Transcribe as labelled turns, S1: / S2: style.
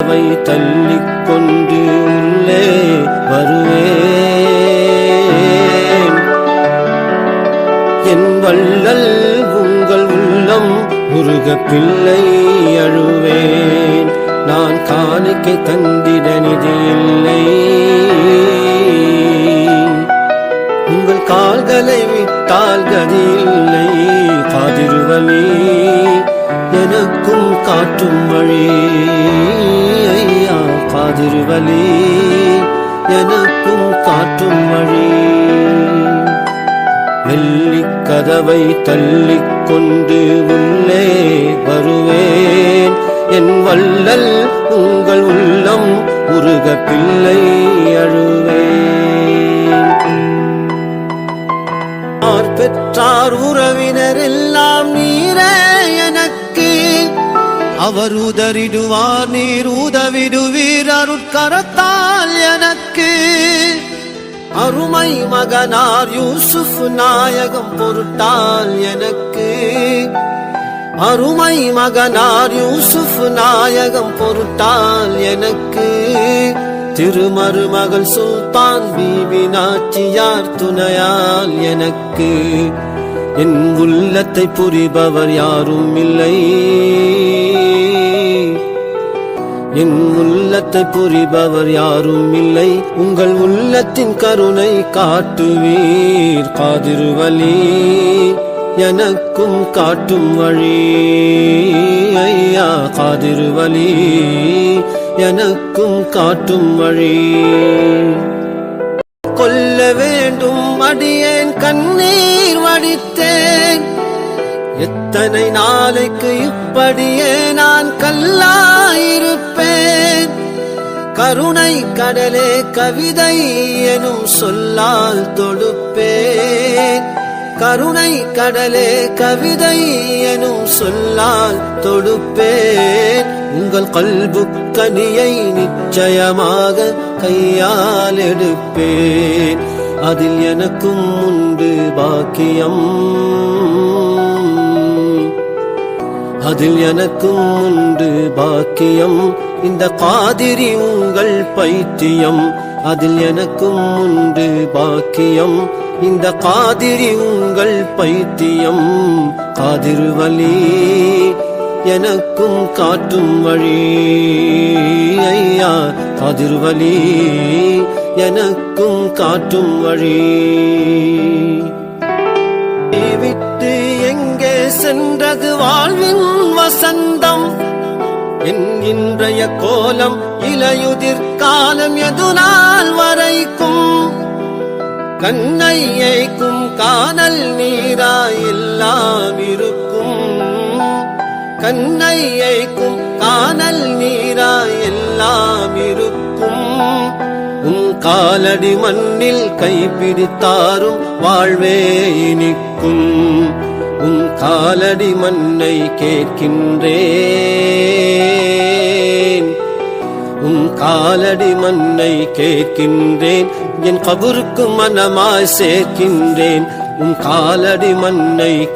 S1: கதவை தள்ளிக்கொண்டு உள்ளே வருவேன். என் வள்ளல் உங்கள் உள்ளம் உருக பிள்ளை அழுவேன். நான் காணிக்கை தந்திட நிதி இல்லை. உங்கள் கால்களை விட்டால் கதி இல்லை. காதிருவலி எனக்கும் காட்டும் வழி. ஐயா காதிருவலி எனக்கும் காட்டும் வழி. வெள்ளிக் கதவை தள்ளிக்கொண்டு உள்ளே வருவேன். என் வள்ளல் உங்கள் உள்ளம் உருக பிள்ளை அழுவேன். பெற்றார் உறவினர் எல்லாம் நீரே எனக்கு. அவர் உதறிடுவார் நீர் உதவிடுவீர் அருட்கரத்தால் எனக்கு. அருமை மகனார் யூசுப் நாயகம் பொருட்டால் எனக்கு. அருமை மகனார் யூசுப் நாயகம் பொருட்டால் எனக்கு. திருமருமகள் சுல்தான் பீபி நாச்சியார் துணையால் எனக்கு. என் உள்ளத்தை புரிபவர் யாரும் இல்லை. என் உள்ளத்தை புரிபவர் யாரும் இல்லை. உங்கள் உள்ளத்தின் கருணை காட்டுவீர் காதிருவலி எனக்கும் காட்டும் வழி. ஐயா காதிருவலி எனக்கும் காட்டும் வழி. கொல்ல வேண்டும் அடியேன் கண்ணீர் வடித்தேன். எத்தனை நாளைக்கு இப்படியே நான் கல்லாயிருப்பேன். கருணை கடலே கவிதை எனும் சொல்லால் தொடுப்பேன். கருணை கடலே கவிதை எனும் சொல்லால் தொடுப்பேன். உங்கள் கல்பு கனியை நிச்சயமாக கையால் எடுப்பேன். அதில் எனக்கும் உண்டு பாக்கியம். அதில் எனக்கும் உண்டு பாக்கியம். இந்த காதிரி உங்கள் பைத்தியம். அதில் எனக்கும் உண்டு பாக்கியம். இந்த காதிரி உங்கள் பைத்தியம். காதிருவலி எனக்கும் காட்டும் வழி. ஐயா காதிருவலி எனக்கும் காட்டும் வழி. விட்டு எங்கே சென்றது வாழ்வின் வசந்தம். என் இன்றைய கோலம் இலையுதிர் காலம் எது நாள் வரைக்கும். கண்ணை ஏய்க்கும் காணல் நீராய் எல்லாம் இருக்கும். கண்ணை ஏய்க்கும் காணல் நீராய் எல்லாம் இருக்கும். உன் காலடி மண்ணில் கைப்பிடித்தாரும் வாழ்வே இனிக்கும். உன் காலடி மண்ணை கேட்கின்றேன். உன் காலடி மண்ணை கேட்கின்றேன். என் கபருக்கு மனமாய் சேர்க்கின்றேன். உன் காலடி மண்ணை